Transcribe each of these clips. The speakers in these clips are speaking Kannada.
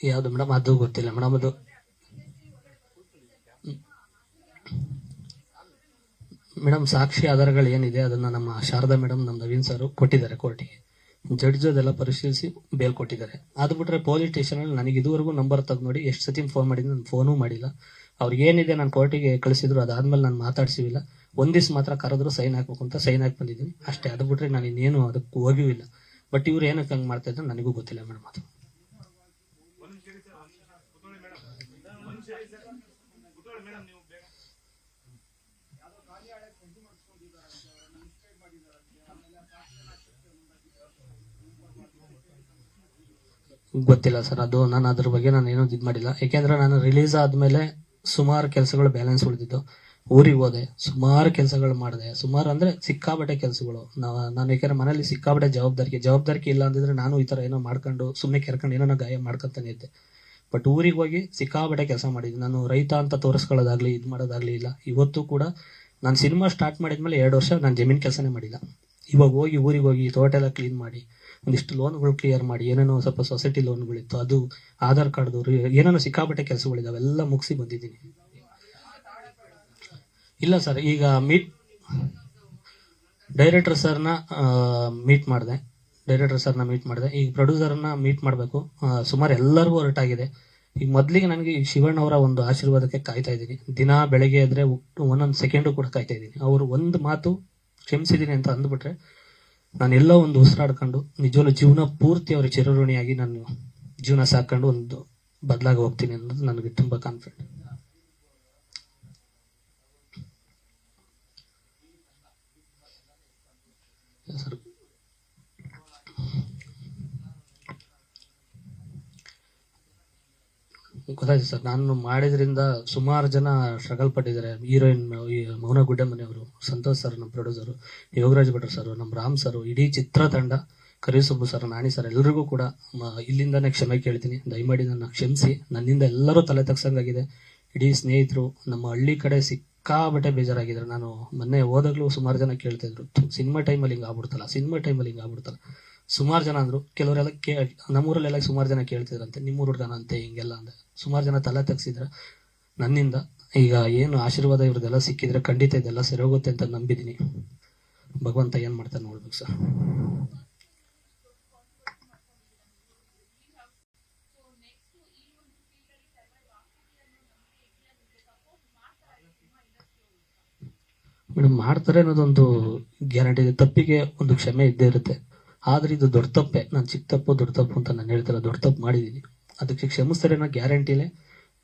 ಯಾವ್ದು ಮೇಡಮ್? ಅದು ಗೊತ್ತಿಲ್ಲ ಮೇಡಮ್. ಅದು ಮೇಡಮ್ ಸಾಕ್ಷಿ ಆಧಾರಗಳು ಏನಿದೆ ಅದನ್ನ ನಮ್ಮ ಶಾರದಾ ಮೇಡಮ್, ನಮ್ಮ ನವೀನ್ ಸರ್ ಕೊಟ್ಟಿದ್ದಾರೆ ಕೋರ್ಟಿಗೆ. ಜಡ್ಜ್ ಅದೆಲ್ಲ ಪರಿಶೀಲಿಸಿ ಬೇಲ್ ಕೊಟ್ಟಿದ್ದಾರೆ. ಅದು ಬಿಟ್ರೆ ಪೊಲೀಸ್ ಸ್ಟೇಷನ್ ಅಲ್ಲಿ ನನಗೆ ಇದುವರೆಗೂ ನಂಬರ್ ತೆಗೆದು ನೋಡಿ ಎಷ್ಟು ಸತಿ ಫೋನ್ ಮಾಡಿದ್ರು, ನಾನು ಫೋನೂ ಮಾಡಿಲ್ಲ. ಅವ್ರಿಗೆ ಏನಿದೆ ನಾನು ಕೋರ್ಟಿಗೆ ಕಳಿಸಿದ್ರು, ಅದಾದ್ಮೇಲೆ ನಾನು ಮಾತಾಡ್ಸಿವಿಲ್ಲ. ಒಂದ್ ದಿವ್ಸ ಮಾತ್ರ ಕರೆದ್ರು ಸೈನ್ ಹಾಕ್ಬೇಕು ಅಂತ ಸೈನ್ ಹಾಕಿ ಬಂದಿದ್ದೀನಿ ಅಷ್ಟೇ. ಅದು ಬಿಟ್ರೆ ನಾನು ಇನ್ನೇನು ಅದಕ್ಕೆ ಹೋಗಿಯೂ ಇಲ್ಲ. ಬಟ್ ಇವ್ರು ಏನಕ್ಕೆ ಹಂಗೆ ಮಾಡ್ತಾ ಇದ್ರು ನನಗೂ ಗೊತ್ತಿಲ್ಲ ಮೇಡಮ್. ಅದು ಗೊತ್ತಿಲ್ಲ ಸರ್. ಅದು ನಾನು ಅದ್ರ ಬಗ್ಗೆ ನಾನು ಏನೋ ಇದು ಮಾಡಿಲ್ಲ. ಯಾಕೆಂದ್ರೆ ನಾನು ರಿಲೀಸ್ ಆದ್ಮೇಲೆ ಸುಮಾರು ಕೆಲಸಗಳು ಬ್ಯಾಲೆನ್ಸ್ ಉಳಿದಿದ್ದು. ಊರಿಗೆ ಹೋದೆ, ಸುಮಾರು ಕೆಲಸಗಳು ಮಾಡಿದೆ. ಸುಮಾರು ಅಂದ್ರೆ ಸಿಕ್ಕಾಬಟ್ಟೆ ಕೆಲಸಗಳು. ನಾನು ಯಾಕಂದ್ರೆ ಮನೇಲಿ ಸಿಕ್ಕಾಬಟ್ಟೆ ಜವಾಬ್ದಾರಿಕೆ ಇಲ್ಲ ಅಂದಿದ್ರೆ ನಾನು ಈ ತರ ಏನೋ ಮಾಡ್ಕೊಂಡು ಸುಮ್ಮನೆ ಕೆರ್ಕೊಂಡು ಏನೋ ಗಾಯ ಮಾಡ್ಕೊಂತಾನೆ ಇದ್ದೆ. ಬಟ್ ಊರಿಗೆ ಹೋಗಿ ಸಿಕ್ಕಾಬಟ್ಟೆ ಕೆಲಸ ಮಾಡಿದ್ದೆ. ನಾನು ರೈತ ಅಂತ ತೋರಿಸ್ಕೊಳ್ಳೋದಾಗ್ಲಿ ಇದು ಮಾಡೋದಾಗ್ಲಿ ಇಲ್ಲ. ಇವತ್ತು ಕೂಡ ನಾನು ಸಿನಿಮಾ ಸ್ಟಾರ್ಟ್ ಮಾಡಿದ್ಮೇಲೆ 2 ವರ್ಷ ನಾನು ಜಮೀನ್ ಕೆಲಸನೇ ಮಾಡಿಲ್ಲ. ಇವಾಗ ಹೋಗಿ ಊರಿಗೆ ಹೋಗಿ ತೋಟ ಎಲ್ಲ ಕ್ಲೀನ್ ಮಾಡಿ, ಒಂದಿಷ್ಟು ಲೋನ್ಗಳು ಕ್ಲಿಯರ್ ಮಾಡಿ, ಏನೇನೋ ಸ್ವಲ್ಪ ಸೊಸೈಟಿ ಲೋನ್ಗಳಿತ್ತು ಅದು, ಆಧಾರ್ ಕಾರ್ಡ್ದು ಏನೇನೋ ಸಿಕ್ಕಾಬಟ್ಟೆ ಕೆಲಸಗಳಿದಾವೆ, ಎಲ್ಲ ಮುಗಿಸಿ ಬಂದಿದ್ದೀನಿ. ಇಲ್ಲ ಸರ್, ಈಗ ಡೈರೆಕ್ಟರ್ ಸರ್ನ ಮೀಟ್ ಮಾಡಿದೆ. ಈಗ ಪ್ರೊಡ್ಯೂಸರ್ನ ಮೀಟ್ ಮಾಡಬೇಕು. ಸುಮಾರು ಎಲ್ಲರಿಗೂ ಹೊರಟಾಗಿದೆ. ಈಗ ಮೊದಲಿಗೆ ನನಗೆ ಶಿವಣ್ಣ ಅವರ ಒಂದು ಆಶೀರ್ವಾದಕ್ಕೆ ಕಾಯ್ತಾ ಇದ್ದೀನಿ. ದಿನ ಬೆಳಗ್ಗೆ ಎದ್ರೆ ಒಂದೊಂದು ಸೆಕೆಂಡು ಕೂಡ ಕಾಯ್ತಾ ಇದ್ದೀನಿ. ಅವರು ಒಂದು ಮಾತು ಕ್ಷಮಿಸಿದ್ದೀನಿ ಅಂತ ಅಂದ್ಬಿಟ್ರೆ ನಾನು ಎಲ್ಲೋ ಒಂದು ಉಸಿರಾಡ್ಕೊಂಡು ನಿಜವಲ್ಲೂ ಜೀವನ ಪೂರ್ತಿ ಅವ್ರ ಚಿರಋಣಿಯಾಗಿ ನಾನು ಜೀವನ ಸಾಕೊಂಡು ಒಂದು ಬದಲಾಗಿ ಹೋಗ್ತೀನಿ ಅನ್ನೋದು ನನಗೆ ತುಂಬಾ ಕಾನ್ಫಿಡೆಂಟ್. ಸರ್ ಗೊತ್ತಾಯ್ತು ಸರ್. ನಾನು ಮಾಡಿದ್ರಿಂದ ಸುಮಾರು ಜನ ಸ್ಟ್ರಗಲ್ ಪಟ್ಟಿದ್ದಾರೆ. ಹೀರೋಯಿನ್ ಮೌನ ಗುಡ್ಡೆಮನೆಯವರು, ಸಂತೋಷ್ ಸರ್ ನಮ್ಮ ಪ್ರೊಡ್ಯೂಸರು, ಯೋಗರಾಜ್ ಭಟ್ರು ಸರ್, ನಮ್ಮ ರಾಮ್ ಸರ್, ಇಡೀ ಚಿತ್ರತಂಡ, ಕರಿಸುಬ್ಬು ಸರ್, ನಾಣಿ ಸರ್, ಎಲ್ಲರಿಗೂ ಕೂಡ ಇಲ್ಲಿಂದಾನೇ ಕ್ಷಮೆ ಕೇಳ್ತೀನಿ. ದಯಮಾಡಿ ನನ್ನ ಕ್ಷಮಿಸಿ. ನನ್ನಿಂದ ಎಲ್ಲರೂ ತಲೆ ತಗ್ಸಂಗಾಗಿದೆ. ಇಡೀ ಸ್ನೇಹಿತರು ನಮ್ಮ ಹಳ್ಳಿ ಕಡೆ ಸಿಕ್ಕಾಬಟ್ಟೆ ಬೇಜಾರಾಗಿದ್ರು. ನಾನು ಮೊನ್ನೆ ಹೋದಾಗ್ಲೂ ಸುಮಾರು ಜನ ಕೇಳ್ತಿದ್ರು, ಸಿನಿಮಾ ಟೈಮಲ್ಲಿ ಹಿಂಗೆ ಆಗ್ಬಿಡ್ತಲ್ಲ. ಸುಮಾರು ಜನ ಅಂದ್ರು. ಕೆಲವರೆಲ್ಲ ನಮ್ಮೂರಲ್ಲೆಲ್ಲ ಸುಮಾರು ಜನ ಕೇಳ್ತಿದ್ರಂತೆ, ನಿಮ್ಮೂರ್ ಹುಡ್ಗನ ಅಂತೆ ಹಿಂಗೆಲ್ಲ ಅಂದೆ. ಸುಮಾರು ಜನ ತಲೆ ತಗ್ಸಿದ್ರ ನನ್ನಿಂದ. ಈಗ ಏನು ಆಶೀರ್ವಾದ ಇವ್ರದೆಲ್ಲ ಸಿಕ್ಕಿದ್ರೆ ಖಂಡಿತ ಇದೆಲ್ಲ ಸರಿಯೋಗುತ್ತೆ ಅಂತ ನಂಬಿದೀನಿ. ಭಗವಂತ ಏನ್ ಮಾಡ್ತಾನೆ ನೋಡ್ಬೇಕು ಸರ್. ಮೇಡಮ್ ಮಾಡ್ತಾರೆ ಅನ್ನೋದೊಂದು ಗ್ಯಾರಂಟಿ ಇದೆ. ತಪ್ಪಿಗೆ ಒಂದು ಕ್ಷಮೆ ಇದ್ದೇ ಇರುತ್ತೆ. ಆದ್ರೆ ಇದು ದೊಡ್ಡ ತಪ್ಪೆ. ನಾನು ಚಿಕ್ಕ ತಪ್ಪು ದೊಡ್ಡ ತಪ್ಪು ಅಂತ ನಾನು ಹೇಳ್ತಿಲ್ಲ. ದೊಡ್ಡ ತಪ್ಪು ಮಾಡಿದೀನಿ, ಅದಕ್ಕೆ ಕ್ಷಮಿಸ್ತಾರೆ ಅನ್ನೋ ಗ್ಯಾರಂಟಿಲೇ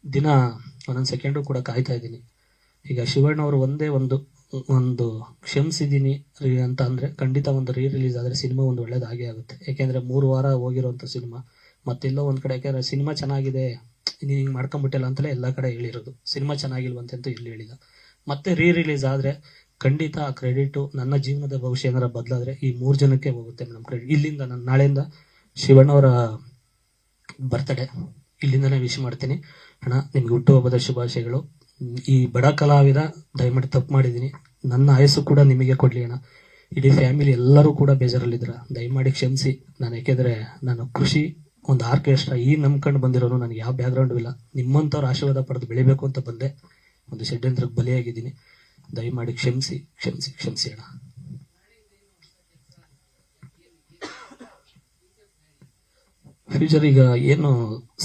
ದಿನ ಒಂದೊಂದು ಸೆಕೆಂಡು ಕೂಡ ಕಾಯ್ತಾ ಇದ್ದೀನಿ. ಈಗ ಶಿವಣ್ಣ ಅವರು ಒಂದೇ ಒಂದು ಒಂದು ಕ್ಷಮಿಸಿದೀನಿ ಅಂತ ಅಂದ್ರೆ ಖಂಡಿತ ಒಂದು ರಿಲೀಸ್ ಆದ್ರೆ ಸಿನಿಮಾ ಒಂದು ಒಳ್ಳೇದಾಗೇ ಆಗುತ್ತೆ. ಯಾಕೆಂದ್ರೆ 3 ವಾರ ಹೋಗಿರುವಂತ ಸಿನಿಮಾ ಮತ್ತೆಲ್ಲೋ ಒಂದ್ ಕಡೆ, ಯಾಕೆಂದ್ರೆ ಸಿನಿಮಾ ಚೆನ್ನಾಗಿದೆ ನೀನ್ ಹಿಂಗ್ ಮಾಡ್ಕೊಂಡ್ಬಿಟ್ಟಿಲ್ಲ ಅಂತಲೇ ಎಲ್ಲಾ ಕಡೆ ಹೇಳಿರೋದು. ಸಿನಿಮಾ ಚೆನ್ನಾಗಿಲ್ವಂತೆ ಅಂತ ಇಲ್ಲಿ ಹೇಳಿಲ್ಲ. ಮತ್ತೆ ರಿಲೀಸ್ ಆದ್ರೆ ಖಂಡಿತ ಆ ಕ್ರೆಡಿಟ್ ನನ್ನ ಜೀವನದ ಭವಿಷ್ಯ ಏನಾರ ಬದಲಾದ್ರೆ ಈ 3 ಜನಕ್ಕೆ ಹೋಗುತ್ತೆ ಮೇಡಮ್ ಕ್ರೆಡಿಟ್. ಇಲ್ಲಿಂದ ನಾನು ನಾಳೆಯಿಂದ ಶಿವಣ್ಣವರ ಬರ್ತ್ಡೇ ಇಲ್ಲಿಂದನೇ ವಿಶ್ ಮಾಡ್ತೀನಿ. ಅಣ್ಣ ನಿಮ್ಗೆ ಹುಟ್ಟುಹಬ್ಬದ ಶುಭಾಶಯಗಳು. ಈ ಬಡ ಕಲಾವಿದ ದಯಮಾಡಿ ತಪ್ಪು ಮಾಡಿದೀನಿ. ನನ್ನ ಆಯಸ್ಸು ಕೂಡ ನಿಮಗೆ ಕೊಡ್ಲಿ ಅಣ್ಣ. ಇಡೀ ಫ್ಯಾಮಿಲಿ ಎಲ್ಲರೂ ಕೂಡ ಬೇಜಾರಲ್ಲಿದ್ರ, ದಯಮಾಡಿ ಕ್ಷಮಿಸಿ. ನಾನು ಯಾಕೆಂದ್ರೆ ನಾನು ಕೃಷಿ ಒಂದು ಆರ್ಕೆಸ್ಟ್ರಾ ಈ ನಂಬ್ಕೊಂಡು ಬಂದಿರೋನು. ನನಗೆ ಯಾವ ಬ್ಯಾಕ್ ಗ್ರೌಂಡ್ ಇಲ್ಲ. ನಿಮ್ಮಂತವ್ರ ಆಶೀರ್ವಾದ ಪಡೆದು ಬೆಳಿಬೇಕು ಅಂತ ಬಂದೆ. ಒಂದು ಷಡ್ಯಂತ್ರಕ್ಕೆ ಬಲಿಯಾಗಿದ್ದೀನಿ. ದಯಮಾಡಿ ಕ್ಷಮಿಸಿ ಅಣ್ಣ. ಫ್ಯೂಚರ್ ಈಗ ಏನು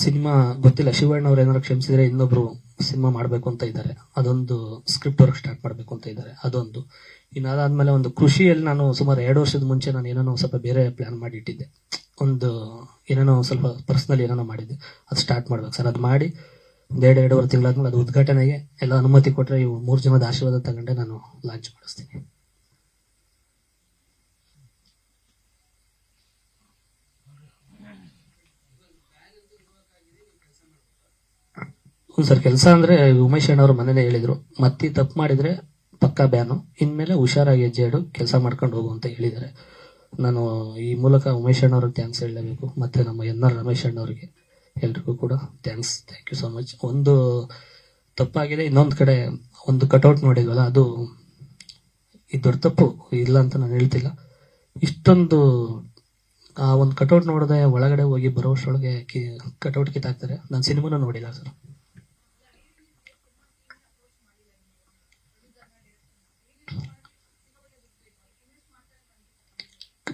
ಸಿನಿಮಾ ಗೊತ್ತಿಲ್ಲ. ಶಿವಣ್ಣ ಅವ್ರು ಏನಾದ್ರು ಕ್ಷಮಿಸಿದ್ರೆ ಇನ್ನೊಬ್ರು ಸಿನಿಮಾ ಮಾಡ್ಬೇಕು ಅಂತ ಇದ್ದಾರೆ. ಅದೊಂದು ಸ್ಕ್ರಿಪ್ಟ್ ವರ್ಕ್ ಸ್ಟಾರ್ಟ್ ಮಾಡ್ಬೇಕು ಅಂತ ಇದ್ದಾರೆ. ಅದೊಂದು ಇನ್ನಾದ್ಮೇಲೆ ಒಂದು ಕೃಷಿಯಲ್ಲಿ ನಾನು ಸುಮಾರು 2 ವರ್ಷದ ಮುಂಚೆ ನಾನು ಏನೇನೋ ಸ್ವಲ್ಪ ಬೇರೆ ಪ್ಲಾನ್ ಮಾಡಿ ಇಟ್ಟಿದ್ದೆ. ಒಂದು ಏನೇನೋ ಸ್ವಲ್ಪ ಪರ್ಸನಲ್ ಏನೇನೋ ಮಾಡಿದ್ದೆ. ಅದು ಸ್ಟಾರ್ಟ್ ಮಾಡ್ಬೇಕು ಸರ್. ಅದು ಮಾಡಿ 2.5 ತಿಂಗಳಾದ್ಮೇಲೆ ಅದು ಉದ್ಘಾಟನೆಗೆ ಎಲ್ಲ ಅನುಮತಿ ಕೊಟ್ರೆ ಇವು 3 ಜನದ ಆಶೀರ್ವಾದ ತಗೊಂಡೆ ನಾನು ಲಾಂಚ್ ಮಾಡಿಸ್ತೀನಿ. ಸರ್ ಕೆಲಸ ಅಂದ್ರೆ ಉಮೇಶ್ ಅಣ್ಣ ಅವರು ಮನೇಲೆ ಹೇಳಿದ್ರು, ಮತ್ತೆ ತಪ್ಪು ಮಾಡಿದ್ರೆ ಪಕ್ಕಾ ಬ್ಯಾನು, ಇನ್ಮೇಲೆ ಹುಷಾರಾಗಿ ಹೆಜ್ಜೆ ಇಡು, ಕೆಲಸ ಮಾಡ್ಕೊಂಡು ಹೋಗು ಅಂತ ಹೇಳಿದ್ದಾರೆ. ನಾನು ಈ ಮೂಲಕ ಉಮೇಶ್ ಅಣ್ಣ ಅವ್ರಿಗೆ ಥ್ಯಾಂಕ್ಸ್ ಹೇಳಲೇಬೇಕು. ಮತ್ತೆ ನಮ್ಮ ಎನ್.ಆರ್. ರಮೇಶ್ ಅಣ್ಣ ಅವರಿಗೆ ಎಲ್ರಿಗೂ ಕೂಡ ಥ್ಯಾಂಕ್ ಯು ಸೋ ಮಚ್. ಒಂದು ತಪ್ಪಾಗಿದೆ. ಇನ್ನೊಂದು ಕಡೆ ಒಂದು ಕಟೌಟ್ ನೋಡಿದ್ವಲ್ಲ, ಅದು ಈ ದೊಡ್ಡ ತಪ್ಪು ಇಲ್ಲ ಅಂತ ನಾನು ಹೇಳ್ತಿಲ್ಲ. ಇಷ್ಟೊಂದು ಆ ಒಂದು ಕಟೌಟ್ ನೋಡಿದೆ ಒಳಗಡೆ ಹೋಗಿ ಬರೋಷ್ಟೊಳಗೆ ಕಟೌಟ್ ಕಿತ್ತಾಕ್ತಾರೆ. ನಾನು ಸಿನಿಮಾನೂ ನೋಡಿಲ್ಲ ಸರ್.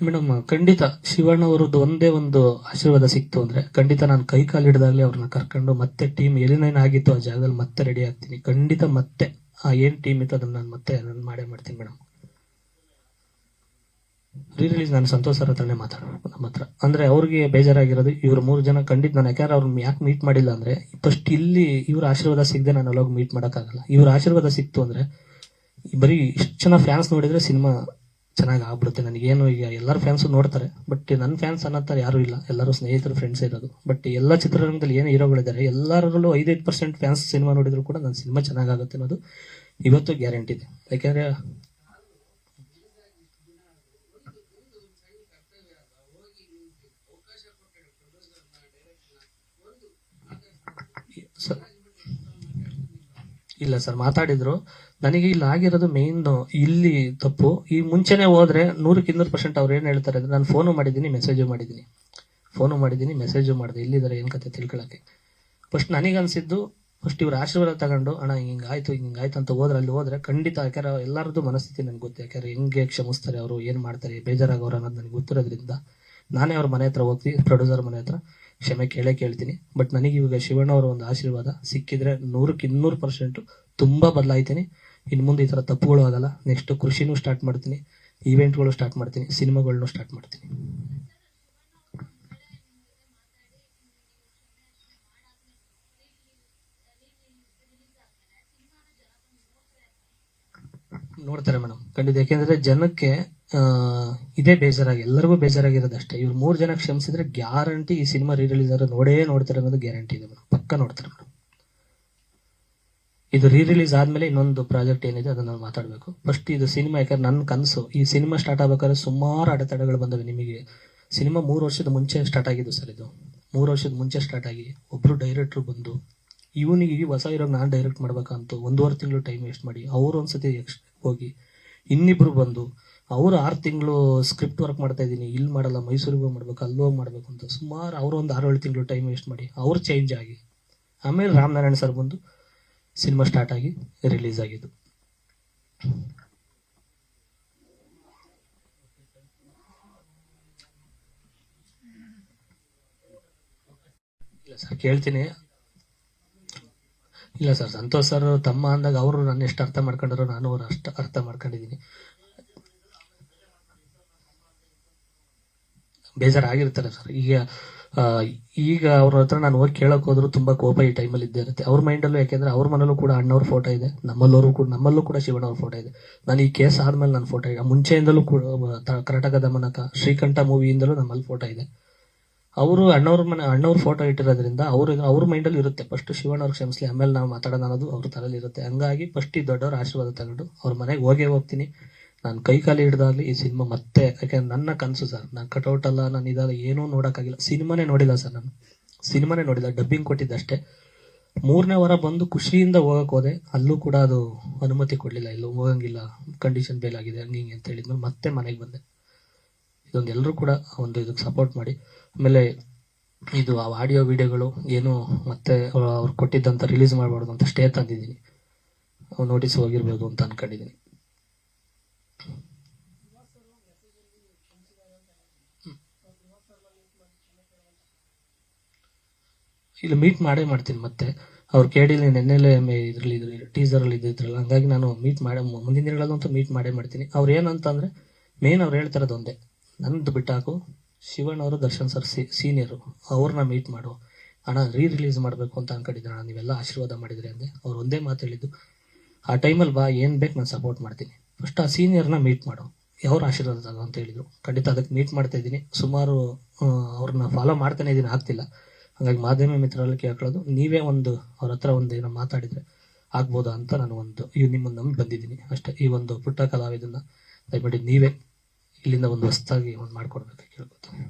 ಮೇಡಮ್ ಖಂಡಿತ ಶಿವಣ್ಣ ಅವರದ್ದು ಒಂದೇ ಒಂದು ಆಶೀರ್ವಾದ ಸಿಕ್ತು ಅಂದ್ರೆ ಖಂಡಿತ ನಾನು ಕೈ ಕಾಲು ಹಿಡಿದಾಗಲೇ ಅವ್ರನ್ನ ಕರ್ಕೊಂಡು ಮತ್ತೆ ಟೀಮ್ ಏನೇನು ಆಗಿತ್ತು ಆ ಜಾಗದಲ್ಲಿ ಮತ್ತೆ ರೆಡಿ ಆಗ್ತೀನಿ. ಖಂಡಿತ ಮತ್ತೆ ಆ ಏನ್ ಟೀಮ್ ಇತ್ತು ಅದನ್ನ ನಾನು ಮತ್ತೆ ನಾನು ಮಾಡೇ ಮಾಡ್ತೀನಿ ಮೇಡಮ್. ರಿಲೀಸ್ ನಾನು ಸಂತೋಷ್ ಸರ್ ಹತ್ರನೇ ಮಾತಾಡಬೇಕು ನಮ್ಮ ಹತ್ರ. ಅಂದ್ರೆ ಅವ್ರಿಗೆ ಬೇಜಾರಾಗಿರೋದು ಇವ್ರು 3 ಜನ ಖಂಡಿತ ನಾನು ಯಾಕಂದ್ರೆ ಅವ್ರನ್ನ ಯಾಕೆ ಮೀಟ್ ಮಾಡಿಲ್ಲ ಅಂದ್ರೆ ಫಸ್ಟ್ ಇಲ್ಲಿ ಇವ್ರ ಆಶೀರ್ವಾದ ಸಿಗದೆ ನಾನು ಅಲ್ಲೋಗಿ ಮೀಟ್ ಮಾಡೋಕ್ಕಾಗಲ್ಲ. ಇವ್ರ ಆಶೀರ್ವಾದ ಸಿಕ್ತು ಅಂದ್ರೆ ಬರೀ ಇಷ್ಟು ಜನ ಫ್ಯಾನ್ಸ್ ನೋಡಿದ್ರೆ ಸಿನಿಮಾ ಚೆನ್ನಾಗಿ ಆಗ್ಬಿಡುತ್ತೆ. ನನಗೇನು ಈಗ ಎಲ್ಲರ ಫ್ಯಾನ್ಸು ನೋಡ್ತಾರೆ, ಬಟ್ ನನ್ನ ಫ್ಯಾನ್ಸ್ ಅನ್ನತ್ತಾರೆ ಯಾರು ಇಲ್ಲ, ಎಲ್ಲರೂ ಸ್ನೇಹಿತರು ಫ್ರೆಂಡ್ಸ್ ಇರೋದು. ಬಟ್ ಎಲ್ಲ ಚಿತ್ರರಂಗದಲ್ಲಿ ಏನು ಹೀರೋಗಳಿದ್ದಾರೆ ಎಲ್ಲರಲ್ಲೂ 5% ಫ್ಯಾನ್ಸ್ ಸಿನಿಮಾ ನೋಡಿದ್ರು ಕೂಡ ನನ್ನ ಸಿನಿಮಾ ಚೆನ್ನಾಗಾಗುತ್ತೆ ಅನ್ನೋದು ಇವತ್ತು ಗ್ಯಾರಂಟಿ ಇದೆ. ಯಾಕೆಂದ್ರೆ ಇಲ್ಲ ಸರ್ ಮಾತಾಡಿದ್ರು. ನನಗೆ ಇಲ್ಲಿ ಆಗಿರೋದು ಮೇನ್ ಇಲ್ಲಿ ತಪ್ಪು. ಈ ಮುಂಚೆನೆ ಹೋದ್ರೆ 100% ಅವ್ರು ಏನ್ ಹೇಳ್ತಾರೆ ಅಂದ್ರೆ ನಾನು ಫೋನು ಮಾಡಿದ್ದೀನಿ ಮೆಸೇಜು ಮಾಡಿದೆ ಇಲ್ಲಿದ್ದಾರೆ ಏನ್ ಕತೆ ತಿಳ್ಕೊಳಕ್ಕೆ. ಫಸ್ಟ್ ನನಗನ್ಸಿದ್ದು ಫಸ್ಟ್ ಇವ್ರ ಆಶೀರ್ವಾದ ತಗೊಂಡು ಅಣ್ಣ ಹಿಂಗಾಯ್ತು ಅಂತ ಅಲ್ಲಿ ಹೋದ್ರೆ ಖಂಡಿತ, ಯಾಕಂದ್ರೆ ಎಲ್ಲರದ್ದು ಮನಸ್ಥಿತಿ ನನ್ಗೆ ಗೊತ್ತು. ಯಾಕಂದ್ರೆ ಹೆಂಗೆ ಕ್ಷಮಿಸ್ತಾರೆ ಅವರು, ಏನ್ ಮಾಡ್ತಾರೆ, ಬೇಜಾರಾಗೋರು ಅನ್ನೋದು ನನಗೆ ಗೊತ್ತಿರೋದ್ರಿಂದ ನಾನೇ ಅವ್ರ ಮನೆ ಹತ್ರ ಹೋಗ್ತೀನಿ, ಪ್ರೊಡ್ಯೂಸರ್ ಮನೆ ಹತ್ರ ಕ್ಷಮೆ ಕೇಳ್ತೀನಿ. ಬಟ್ ನನಗೆ ಇವಾಗ ಶಿವಣ್ಣ ಅವರ ಒಂದು ಆಶೀರ್ವಾದ ಸಿಕ್ಕಿದ್ರೆ 100% ತುಂಬಾ ಬದಲಾಯ್ತೀನಿ. ಇನ್ನು ಮುಂದೆ ಈ ತರ ತಪ್ಪುಗಳು ಆಗಲ್ಲ. ನೆಕ್ಸ್ಟ್ ಕೃಷಿನೂ ಸ್ಟಾರ್ಟ್ ಮಾಡ್ತೀನಿ, ಈವೆಂಟ್ಗಳು ಸ್ಟಾರ್ಟ್ ಮಾಡ್ತೀನಿ, ಸಿನಿಮಾಗಳನ್ನೂ ಸ್ಟಾರ್ಟ್ ಮಾಡ್ತೀನಿ. ನೋಡ್ತಾರೆ ಮೇಡಮ್ ಖಂಡಿತ. ಯಾಕೆಂದ್ರೆ ಜನಕ್ಕೆ ಇದೇ ಬೇಜಾರಾಗಿ ಎಲ್ಲರಿಗೂ ಬೇಜಾರಾಗಿರೋದು ಅಷ್ಟೇ. ಇವ್ರು 3 ಜನ ಕ್ಷಮಿಸಿದ್ರೆ ಗ್ಯಾರಂಟಿ ಈ ಸಿನಿಮಾ ರಿಲೀಸ್ ಆದ್ರೆ ನೋಡ್ತಾರೆ ಅನ್ನೋದು ಗ್ಯಾರಂಟಿ ಇದೆ ಮೇಡಮ್. ಪಕ್ಕ ನೋಡ್ತಾರೆ ಮೇಡಮ್. ಇದು ರಿಲೀಸ್ ಆದ್ಮೇಲೆ ಇನ್ನೊಂದು ಪ್ರಾಜೆಕ್ಟ್ ಏನಿದೆ ಅದನ್ನ ನಾವು ಮಾತಾಡ್ಬೇಕು. ಫಸ್ಟ್ ಇದು ಸಿನಿಮಾ, ಯಾಕಂದ್ರೆ ನನ್ನ ಕನಸು ಈ ಸಿನಿಮಾ ಸ್ಟಾರ್ಟ್ ಆಗ್ಬೇಕಾದ್ರೆ ಸುಮಾರು ಅಡೆತಡೆಗಳು ಬಂದವೆ. ನಿಮಗೆ ಸಿನಿಮಾ 3 ವರ್ಷದ ಮುಂಚೆ ಸ್ಟಾರ್ಟ್ ಆಗಿದ್ದು ಸರ್. ಇದು 3 ವರ್ಷದ ಮುಂಚೆ ಸ್ಟಾರ್ಟ್ ಆಗಿ ಒಬ್ರು ಡೈರೆಕ್ಟರ್ ಬಂದು ಇವನಿಗೆ ಈ ಹೊಸ ಹೀರೋಗೆ ನಾನು ಡೈರೆಕ್ಟ್ ಮಾಡ್ಬೇಕಂತ 1.5 ತಿಂಗಳು ಟೈಮ್ ವೇಸ್ಟ್ ಮಾಡಿ ಅವ್ರು ಒಂದ್ಸತಿ ಹೋಗಿ ಇನ್ನಿಬ್ರು ಬಂದು ಅವ್ರು 6 ತಿಂಗಳು ಸ್ಕ್ರಿಪ್ಟ್ ವರ್ಕ್ ಮಾಡ್ತಾ ಇದ್ದೀನಿ, ಇಲ್ಲಿ ಮಾಡಲ್ಲ ಮೈಸೂರಿಗೆ ಹೋಗಿ ಮಾಡ್ಬೇಕು, ಅಲ್ಲೋಗಿ ಮಾಡ್ಬೇಕು ಅಂತ ಸುಮಾರು ಅವ್ರು ಒಂದು 6-7 ತಿಂಗಳು ಟೈಮ್ ವೇಸ್ಟ್ ಮಾಡಿ ಅವ್ರು ಚೇಂಜ್ ಆಗಿ ಆಮೇಲೆ ರಾಮನಾರಾಯಣ ಸರ್ ಬಂದು ಸಿನಿಮಾ ಸ್ಟಾರ್ಟ್ ಆಗಿ ರಿಲೀಸ್ ಆಗಿದ್ದು. ಇಲ್ಲ ಸರ್ ಕೇಳ್ತೀನಿ. ಇಲ್ಲ ಸರ್ ಸಂತೋಷ್ ಸರ್ ತಮ್ಮ ಅಂದಾಗ ಅವರು ನನ್ನ ಎಷ್ಟು ಅರ್ಥ ಮಾಡ್ಕೊಂಡ್ರು ನಾನು ಅವ್ರು ಅಷ್ಟು ಅರ್ಥ ಮಾಡ್ಕೊಂಡಿದ್ದೀನಿ. ಬೇಜಾರಾಗಿರ್ತಾರೆ ಸರ್. ಈಗ ಅವ್ರ ಹತ್ರ ನಾನು ಹೋಗಿ ಕೇಳಕ್ ಹೋದ್ರು ತುಂಬಾ ಕೋಪ ಈ ಟೈಮಲ್ಲಿ ಇದ್ದೇ ಇರುತ್ತೆ ಅವ್ರ ಮೈಂಡಲ್ಲೂ. ಯಾಕೆಂದ್ರೆ ಅವ್ರ ಮನೇಲೂ ಕೂಡ ಅಣ್ಣವ್ರ ಫೋಟೋ ಇದೆ, ನಮ್ಮಲ್ಲೂ ಕೂಡ ಶಿವಣ್ಣ ಅವ್ರ ಫೋಟೋ ಇದೆ. ನಾನು ಈ ಕೇಸ್ ಆದ್ಮೇಲೆ ನನ್ನ ಫೋಟೋ ಇದೆ, ಮುಂಚೆಯಿಂದಲೂ ಕೂಡ ಕರ್ನಾಟಕ ದಮನಕ ಶ್ರೀಕಂಠ ಮೂವಿಯಿಂದಲೂ ನಮ್ಮಲ್ಲಿ ಫೋಟೋ ಇದೆ. ಅವರು ಅಣ್ಣವ್ರ ಫೋಟೋ ಇಟ್ಟಿರೋದ್ರಿಂದ ಅವ್ರ ಮೈಂಡಲ್ಲಿ ಇರುತ್ತೆ ಫಸ್ಟ್ ಶಿವಣ್ಣ ಅವ್ರಿಗೆ ಕ್ಷಮಿಸ್ಲಿ ಆಮೇಲೆ ನಾವು ಮಾತಾಡೋಣ ಅನ್ನೋದು ಅವ್ರ ತಲೆಯಲ್ಲಿ ಇರುತ್ತೆ. ಹಂಗಾಗಿ ಫಸ್ಟ್ ಈ ದೊಡ್ಡವ್ರ ಆಶೀರ್ವಾದ ತಗೊಂಡು ಅವ್ರ ಮನೆಗೆ ಹೋಗ್ತೀನಿ. ನಾನು ಕೈ ಕಾಲಿ ಹಿಡ್ದಾಗ್ಲಿ ಈ ಸಿನಿಮಾ ಮತ್ತೆ, ಯಾಕಂದ್ರೆ ನನ್ನ ಕನಸು ಸರ್. ನಾನು ಕಟೌಟ್ ಅಲ್ಲ, ನಾನು ಇದಲ್ಲ ಏನೂ ನೋಡಕ್ಕಾಗಿಲ್ಲ. ಸಿನಿಮಾನೇ ನೋಡಿಲ್ಲ ಸರ್, ನಾನು ಸಿನಿಮಾನೇ ನೋಡಿಲ್ಲ, ಡಬ್ಬಿಂಗ್ ಕೊಟ್ಟಿದ್ದಷ್ಟೇ. 3ನೇ ವಾರ ಬಂದು ಖುಷಿಯಿಂದ ಹೋಗಕ್ ಹೋದೆ, ಅಲ್ಲೂ ಕೂಡ ಅದು ಅನುಮತಿ ಕೊಡ್ಲಿಲ್ಲ, ಇಲ್ಲೂ ಹೋಗಂಗಿಲ್ಲ, ಕಂಡೀಷನ್ ಬೇಲ್ ಆಗಿದೆ ಹಂಗೆ ಅಂತ ಹೇಳಿದ್ಮೇಲೆ ಮತ್ತೆ ಮನೆಗೆ ಬಂದೆ. ಇದೊಂದು ಎಲ್ಲರೂ ಕೂಡ ಒಂದು ಇದಕ್ಕೆ ಸಪೋರ್ಟ್ ಮಾಡಿ. ಆಮೇಲೆ ಇದು ಆಡಿಯೋ ವಿಡಿಯೋಗಳು ಏನು ಮತ್ತೆ ಅವ್ರು ಕೊಟ್ಟಿದ್ದಂತ ರಿಲೀಸ್ ಮಾಡಬಾರ್ದು ಅಂತ ಸ್ಟೇ ತಂದಿದ್ದೀನಿ, ನೋಟಿಸ್ ಹೋಗಿರ್ಬೋದು ಅಂತ ಅನ್ಕೊಂಡಿದ್ದೀನಿ. ಇಲ್ಲ ಮೀಟ್ ಮಾಡೇ ಮಾಡ್ತೀನಿ. ಮತ್ತೆ ಅವ್ರು ಕೇಳಿಲ್ಲ ನೆನ್ನೆಲೆ ಇದ್ರಲ್ಲಿ ಟೀಸರ್ ಅಲ್ಲಿ ಇದ್ರಲ್ಲ, ಹಂಗಾಗಿ ನಾನು ಮೀಟ್ ಮಾಡಿ ಮುಂದಿನ ದಿನಗಳಲ್ಲಂತೂ ಮೀಟ್ ಮಾಡೇ ಮಾಡ್ತೀನಿ. ಅವ್ರು ಏನಂತಂದ್ರೆ ಮೇನ್ ಅವ್ರು ಹೇಳ್ತಾರದು ಒಂದೇ, ನಂದು ಬಿಟ್ಟಾಕು ಶಿವಣ್ಣ ಅವರು ದರ್ಶನ್ ಸರ್ ಸೀನಿಯರು, ಅವ್ರನ್ನ ಮೀಟ್ ಮಾಡು ಅಣ್ಣ, ರಿಲೀಸ್ ಮಾಡಬೇಕು ಅಂತ ಅನ್ಕೊಂಡಿದ್ದೆ ಅಣ್ಣ, ನೀವೆಲ್ಲ ಆಶೀರ್ವಾದ ಮಾಡಿದ್ರಿ ಅಂದೆ. ಅವ್ರು ಒಂದೇ ಮಾತು ಹೇಳಿದ್ದು, ಆ ಟೈಮಲ್ಲಿ ಬಾ ಏನ್ ಬೇಕು ನಾನು ಸಪೋರ್ಟ್ ಮಾಡ್ತೀನಿ, ಫಸ್ಟ್ ಆ ಸೀನಿಯರ್ನ ಮೀಟ್ ಮಾಡು, ಅವ್ರ ಆಶೀರ್ವಾದ ಅಂತ ಹೇಳಿದ್ರು. ಖಂಡಿತ ಅದಕ್ಕೆ ಮೀಟ್ ಮಾಡ್ತಾ ಇದ್ದೀನಿ. ಸುಮಾರು ಅವ್ರನ್ನ ಫಾಲೋ ಮಾಡ್ತಾನೆ ಇದ್ದೀನಿ, ಆಗ್ತಿಲ್ಲ. ಹಾಗಾಗಿ ಮಾಧ್ಯಮ ಮಿತ್ರರಲ್ಲಿ ಕೇಳ್ಕೊಳ್ಳೋದು, ನೀವೇ ಒಂದು ಅವ್ರ ಹತ್ರ ಒಂದು ಏನೋ ಮಾತಾಡಿದ್ರೆ ಆಗ್ಬೋದಾ ಅಂತ ನಾನು ಒಂದು ನಿಮ್ಮನ್ನು ನಂಬಿ ಬಂದಿದ್ದೀನಿ ಅಷ್ಟೇ. ಈ ಒಂದು ಪುಟ್ಟ ಕಲಾವಿದನ್ನ ದಯಮಾಡಿ ನೀವೇ ಇಲ್ಲಿಂದ ಒಂದು ಹೊಸದಾಗಿ ಒಂದು ಮಾಡ್ಕೊಡ್ಬೇಕು ಕೇಳ್ಕೊತೀನಿ.